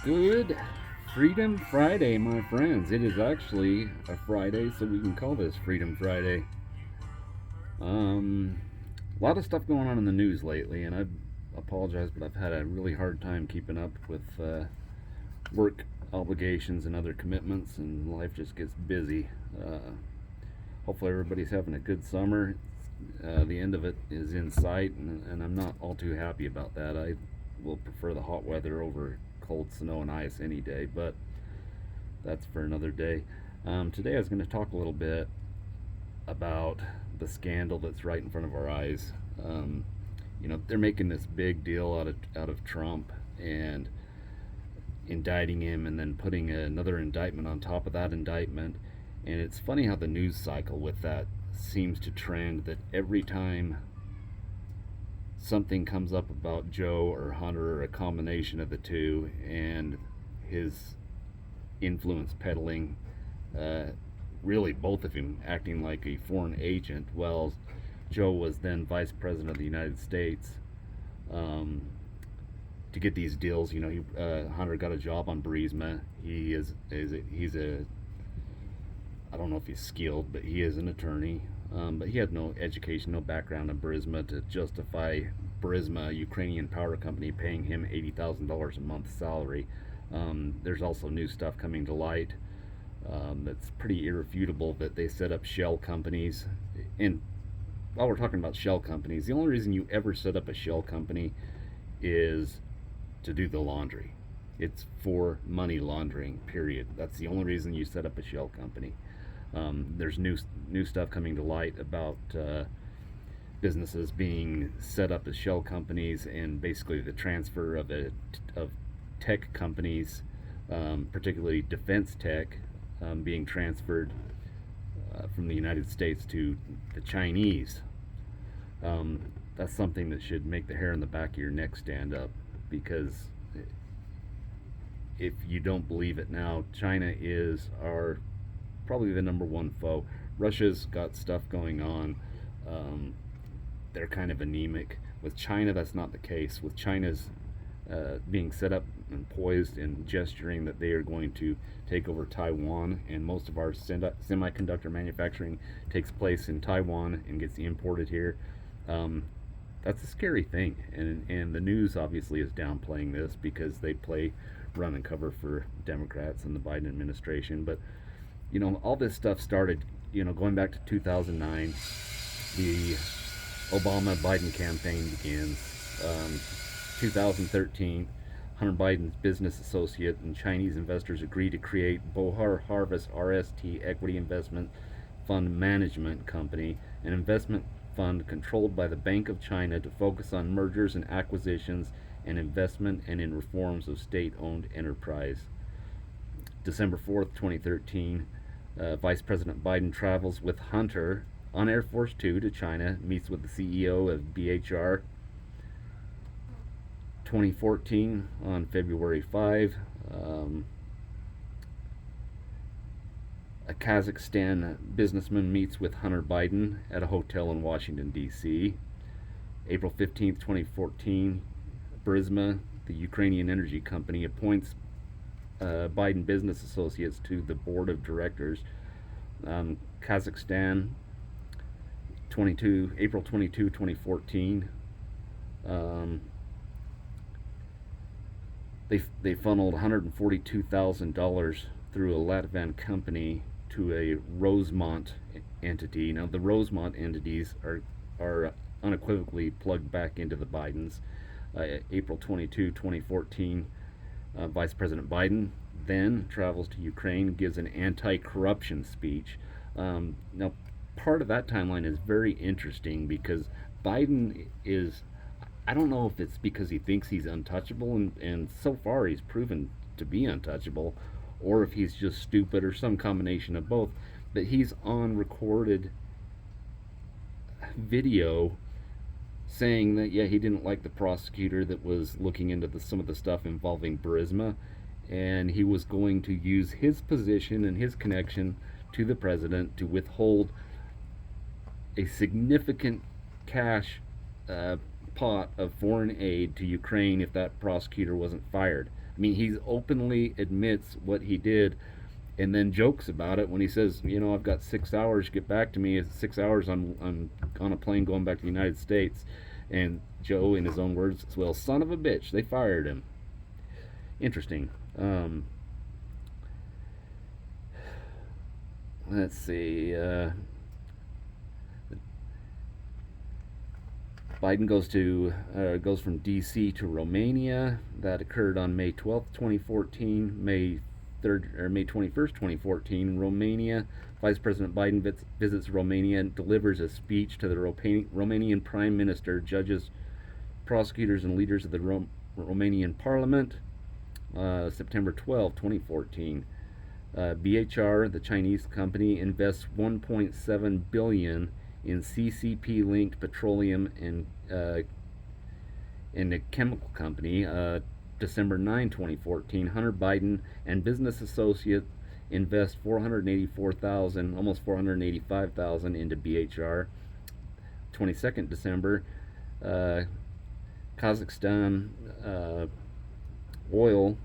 Good Freedom Friday, my friends. It is actually a Friday, so we can call this Freedom Friday. Um, a lot of stuff going on in the news lately, and I apologize, but I've had a really hard time keeping up with work obligations and other commitments, and life just gets busy. Hopefully, everybody's having a good summer. The end of it is in sight, and I'm not all too happy about that. I will prefer the hot weather over cold snow and ice any day, but that's for another day. Today, I was going to talk a little bit about the scandal that's right in front of our eyes. Um, they're making this big deal out of Trump and indicting him, and then putting another indictment on top of that indictment. And it's funny how the news cycle with that seems to trend that every time something comes up about Joe or Hunter or a combination of the two and his influence peddling, uh, really both of him acting like a foreign agent. Well, Joe was then vice president of the United States. Um, to get these deals, Hunter got a job on Burisma. He's a I don't know if he's skilled, but he is an attorney. But he had no education, no background in Burisma to justify Burisma, a Ukrainian power company, paying him $80,000 a month salary. There's also new stuff coming to light that's pretty irrefutable that they set up shell companies. And while we're talking about shell companies, the only reason you ever set up a shell company is to do the laundry. It's for money laundering, period. That's the only reason you set up a shell company. There's new stuff coming to light about businesses being set up as shell companies, and basically the transfer of tech companies, particularly defense tech, being transferred from the United States to the Chinese. That's something that should make the hair on the back of your neck stand up, because if you don't believe it now, China is our probably the number one foe. Russia's got stuff going on. Um, they're kind of anemic. With China, that's not the case. With China's being set up and poised and gesturing that they are going to take over Taiwan, and most of our semiconductor manufacturing takes place in Taiwan and gets imported here. Um, that's a scary thing, and the news obviously is downplaying this because they play run and cover for Democrats and the Biden administration. But all this stuff started, going back to 2009. The Obama Biden campaign begins. 2013, Hunter Biden's business associate and Chinese investors agreed to create Bohar Harvest RST Equity Investment Fund Management Company, an investment fund controlled by the Bank of China to focus on mergers and acquisitions and investment and in reforms of state owned enterprise. December 4th, 2013, Vice President Biden travels with Hunter on Air Force Two to China, meets with the CEO of BHR. 2014, on February 5, a Kazakhstan businessman meets with Hunter Biden at a hotel in Washington, D.C. April 15th, 2014, Burisma, the Ukrainian energy company, appoints Biden business associates to the board of directors. Kazakhstan, April 22, 2014. They funneled $142,000 through a Latvian company to a Rosemont entity. Now, the Rosemont entities are unequivocally plugged back into the Bidens. April 22, 2014, Vice President Biden then travels to Ukraine, gives an anti-corruption speech. Now, part of that timeline is very interesting because Biden is, I don't know if it's because he thinks he's untouchable, and so far he's proven to be untouchable, or if he's just stupid, or some combination of both. But he's on recorded video saying that, yeah, he didn't like the prosecutor that was looking into some of the stuff involving Burisma, and he was going to use his position and his connection to the president to withhold a significant cash pot of foreign aid to Ukraine if that prosecutor wasn't fired. mean, he openly admits what he did and then jokes about it when he says, I've got 6 hours, get back to me. It's 6 hours on a plane going back to the United States. And Joe, in his own words, says, well, son of a bitch, they fired him. Interesting. Let's see. Biden goes from D.C. to Romania. That occurred on May 12th, 2014. May 21st, 2014. Romania. Vice President Biden visits Romania and delivers a speech to the Romanian Prime Minister, judges, prosecutors, and leaders of the Romanian Parliament. September 12, 2014. BHR, the Chinese company, invests 1.7 billion in CCP-linked petroleum and in a chemical company. December 9, 2014. Hunter Biden and business associates invest 484,000, almost 485,000 into BHR. 22nd December. Kazakhstan Oil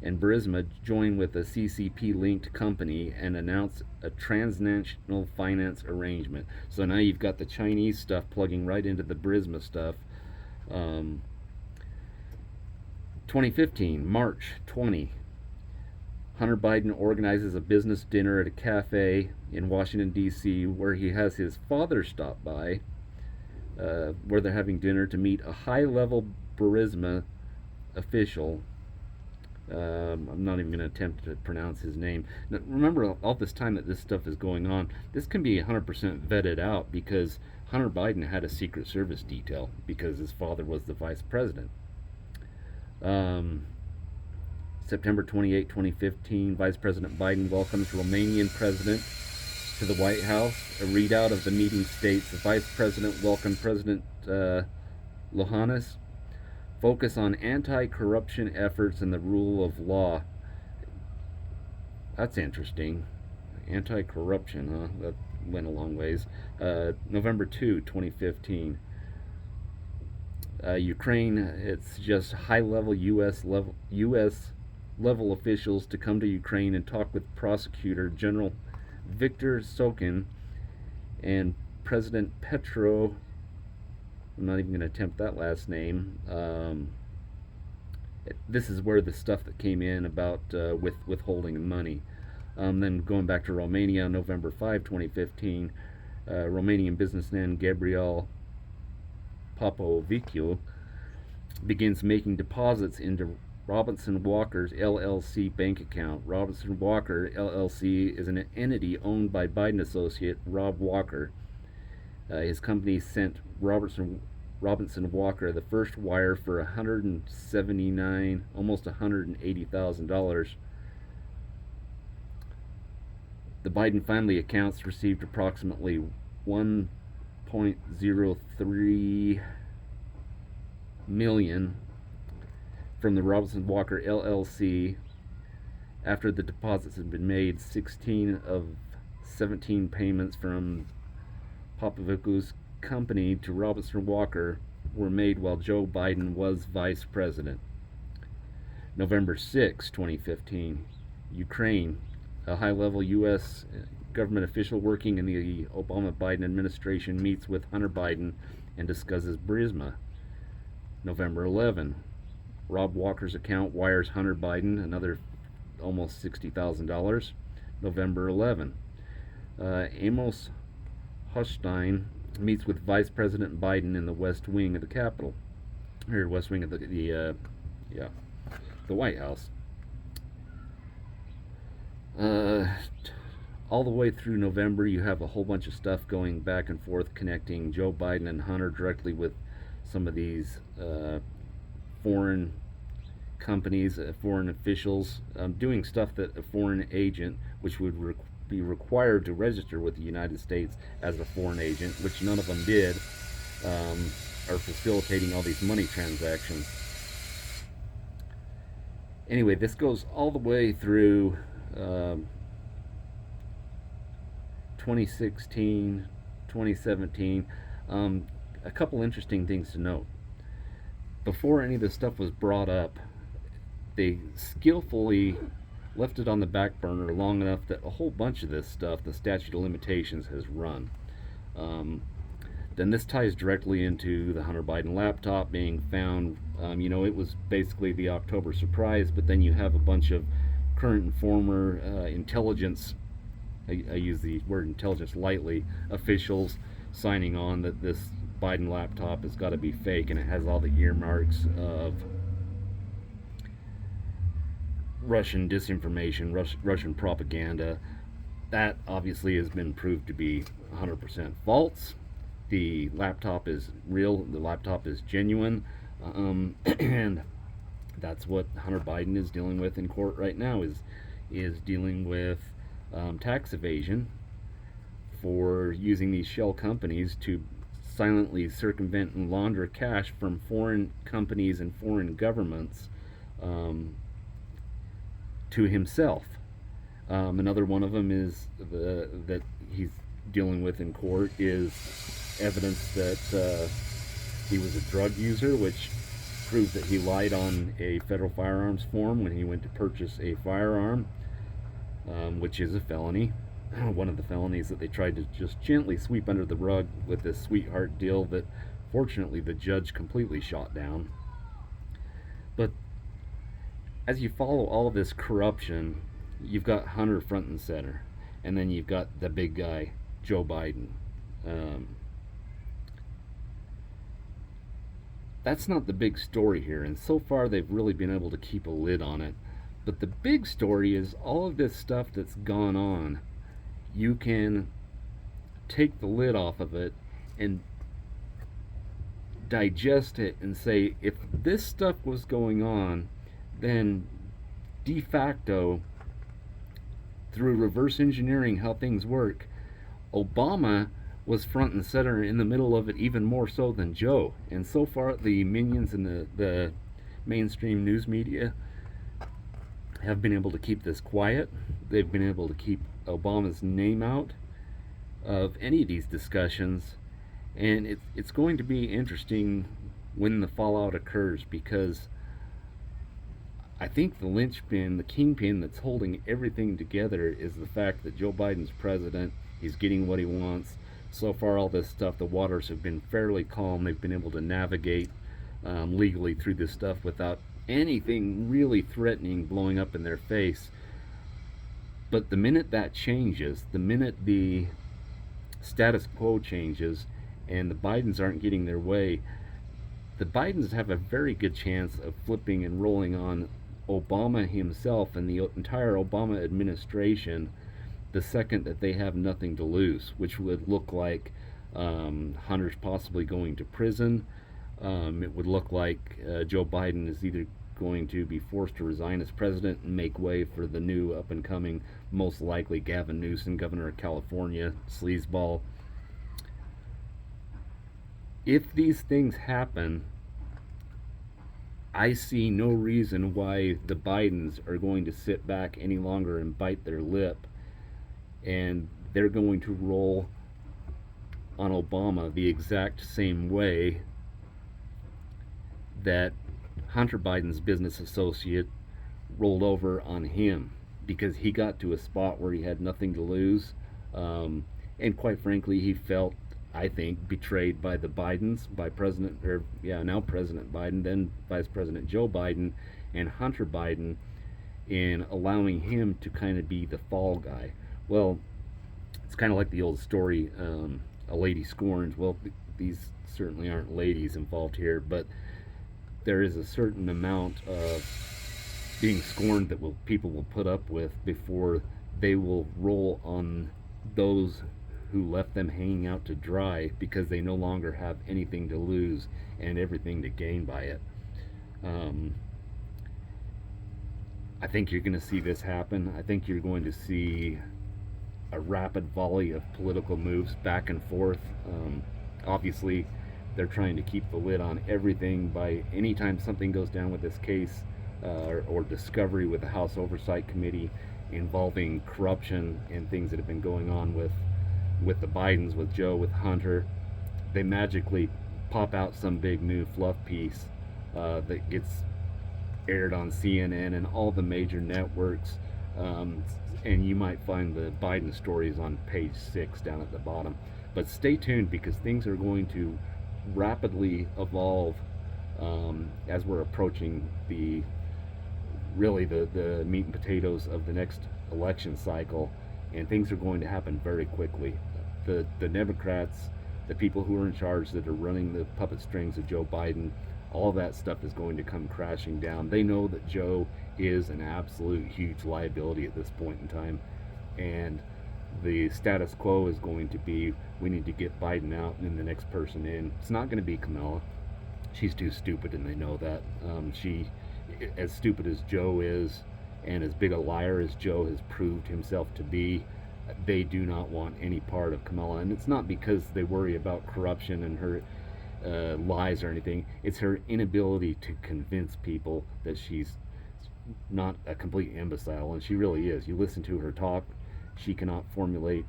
and Burisma join with a CCP-linked company and announce a transnational finance arrangement. So now you've got the Chinese stuff plugging right into the Burisma stuff. 2015, March 20. Hunter Biden organizes a business dinner at a cafe in Washington, D.C., where he has his father stop by, where they're having dinner to meet a high-level Burisma official. I'm not even going to attempt to pronounce his name. Now, remember, all this time that this stuff is going on, this can be 100% vetted out because Hunter Biden had a Secret Service detail because his father was the vice president. September 28, 2015, Vice President Biden welcomes Romanian President to the White House. A readout of the meeting states the Vice President welcomed President Iohannis. Focus on anti-corruption efforts and the rule of law. That's interesting. Anti-corruption, huh? That went a long ways. November 2, 2015. Ukraine, it's just high-level U.S. level officials to come to Ukraine and talk with Prosecutor General Viktor Shokin and President Petro. I'm not even going to attempt that last name. This is where the stuff that came in about with withholding money. Then going back to Romania, November 5, 2015, Romanian businessman Gabriel Popoviciu begins making deposits into Robinson Walker's LLC bank account. Robinson Walker LLC is an entity owned by Biden associate Rob Walker. His company sent Robinson Walker the first wire for $179, almost $180,000. The Biden family accounts received approximately 1.03 million from the Robinson Walker LLC after the deposits had been made. 16 of 17 payments from Popoviciu's company to Robinson Walker were made while Joe Biden was vice president. November 6, 2015, Ukraine. A high-level U.S. government official working in the Obama-Biden administration meets with Hunter Biden and discusses Burisma. November 11, Rob Walker's account wires Hunter Biden another almost $60,000. November 11, Amos Hochstein meets with Vice President Biden in the West Wing of the Capitol, or West Wing of the White House. All the way through November, you have a whole bunch of stuff going back and forth connecting Joe Biden and Hunter directly with some of these foreign companies, foreign officials, doing stuff that a foreign agent, which would be required to register with the United States as a foreign agent, which none of them did, are facilitating all these money transactions. Anyway, this goes all the way through 2016, 2017. A couple interesting things to note. Before any of this stuff was brought up, they skillfully left it on the back burner long enough that a whole bunch of this stuff, the statute of limitations, has run. Um, then this ties directly into the Hunter Biden laptop being found. It was basically the October surprise, but then you have a bunch of current and former intelligence, I use the word intelligence lightly, officials signing on that this Biden laptop has got to be fake, and it has all the earmarks of Russian disinformation, Russian propaganda. That obviously has been proved to be 100% false. The laptop is real, the laptop is genuine, and that's what Hunter Biden is dealing with in court right now, is dealing with tax evasion for using these shell companies to silently circumvent and launder cash from foreign companies and foreign governments to himself. Another one of them is that he's dealing with in court is evidence that he was a drug user, which proves that he lied on a federal firearms form when he went to purchase a firearm, which is a felony. One of the felonies that they tried to just gently sweep under the rug with this sweetheart deal that fortunately the judge completely shot down. But as you follow all of this corruption, you've got Hunter front and center, and then you've got the big guy, Joe Biden. That's not the big story here, and so far they've really been able to keep a lid on it. But the big story is all of this stuff that's gone on. You can take the lid off of it and digest it and say, if this stuff was going on, then de facto, through reverse engineering how things work, Obama was front and center in the middle of it even more so than Joe. And so far, the minions in the mainstream news media have been able to keep this quiet. They've been able to keep Obama's name out of any of these discussions. And it's going to be interesting when the fallout occurs, because I think the linchpin, the kingpin that's holding everything together is the fact that Joe Biden's president. He's getting what he wants. So far, all this stuff, the waters have been fairly calm. They've been able to navigate legally through this stuff without anything really threatening blowing up in their face. But the minute that changes, the minute the status quo changes and the Bidens aren't getting their way, the Bidens have a very good chance of flipping and rolling on Obama himself and the entire Obama administration the second that they have nothing to lose, which would look like Hunter's possibly going to prison. It would look like Joe Biden is either going to be forced to resign as president and make way for the new up-and-coming, most likely Gavin Newsom, governor of California, sleazeball. If these things happen, I see no reason why the Bidens are going to sit back any longer and bite their lip, and they're going to roll on Obama the exact same way that Hunter Biden's business associate rolled over on him, because he got to a spot where he had nothing to lose, and quite frankly he felt, I think, betrayed by the Bidens, by now President Biden, then Vice President Joe Biden, and Hunter Biden, in allowing him to kind of be the fall guy. Well, it's kind of like the old story, a lady scorned. Well, these certainly aren't ladies involved here, but there is a certain amount of being scorned that people will put up with before they will roll on those who left them hanging out to dry, because they no longer have anything to lose and everything to gain by it. I think you're going to see this happen. I think you're going to see a rapid volley of political moves back and forth. Obviously, they're trying to keep the lid on everything by anytime something goes down with this case or discovery with the House Oversight Committee involving corruption and things that have been going on with the Bidens, with Joe, with Hunter. They magically pop out some big new fluff piece that gets aired on CNN and all the major networks. Um, and you might find the Biden stories on page 6 down at the bottom. But stay tuned because things are going to rapidly evolve as we're approaching the meat and potatoes of the next election cycle, and things are going to happen very quickly. The Democrats, the people who are in charge that are running the puppet strings of Joe Biden, all that stuff is going to come crashing down. They know that Joe is an absolute huge liability at this point in time, and the status quo is going to be we need to get Biden out and the next person in. It's not going to be Kamala. She's too stupid, and they know that. She, as stupid as Joe is, and as big a liar as Joe has proved himself to be, they do not want any part of Kamala. And it's not because they worry about corruption and her lies or anything. It's her inability to convince people that she's not a complete imbecile, and she really is. You listen to her talk, she cannot formulate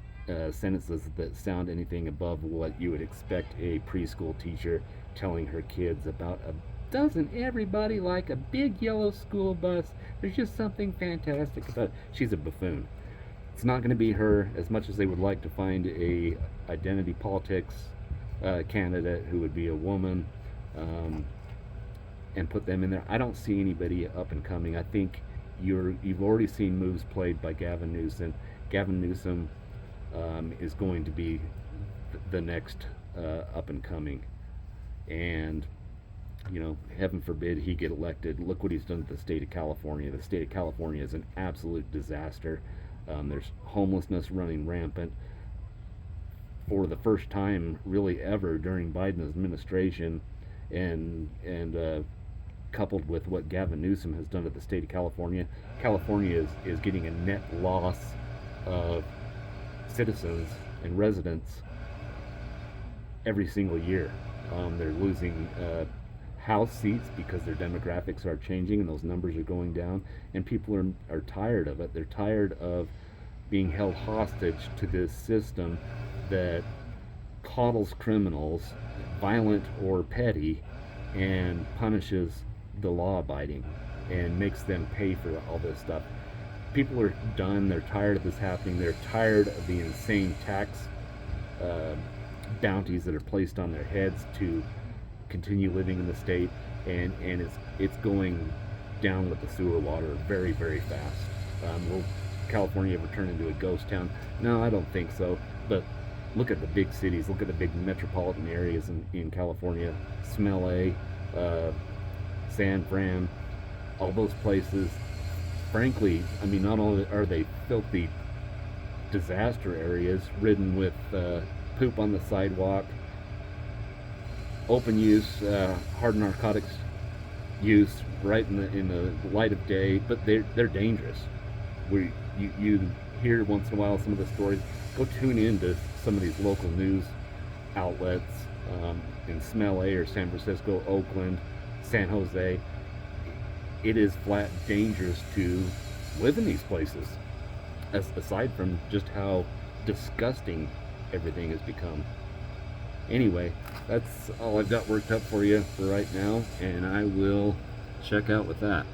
sentences that sound anything above what you would expect a preschool teacher telling her kids about a doesn't everybody like a big yellow school bus? There's just something fantastic about it. She's a buffoon. It's not going to be her, as much as they would like to find a identity politics candidate who would be a woman and put them in there. I don't see anybody up and coming. I think you've already seen moves played by Gavin Newsom. Gavin Newsom is going to be the next up and coming, and heaven forbid he get elected. Look what he's done to the state of California. The state of California is an absolute disaster. There's homelessness running rampant. For the first time, really ever, during Biden's administration, and coupled with what Gavin Newsom has done to the state of California, California is getting a net loss of citizens and residents every single year. They're losing House seats because their demographics are changing and those numbers are going down, and people are tired of it. They're tired of being held hostage to this system that coddles criminals, violent or petty, and punishes the law-abiding and makes them pay for all this stuff. People are done. They're tired of this happening. They're tired of the insane tax bounties that are placed on their heads to continue living in the state, and it's going down with the sewer water very, very fast. Will California ever turn into a ghost town? No, I don't think so. But look at the big cities. Look at the big metropolitan areas in California. Smell A, San Fran, all those places. Frankly, I mean, not only are they filthy disaster areas ridden with poop on the sidewalk, open use, hard narcotics use right in the light of day, but they're dangerous. You hear once in a while some of the stories. Go tune in to some of these local news outlets in Smell A or San Francisco, Oakland, San Jose. It is flat dangerous to live in these places, aside from just how disgusting everything has become. Anyway, that's all I've got worked up for you for right now, and I will check out with that.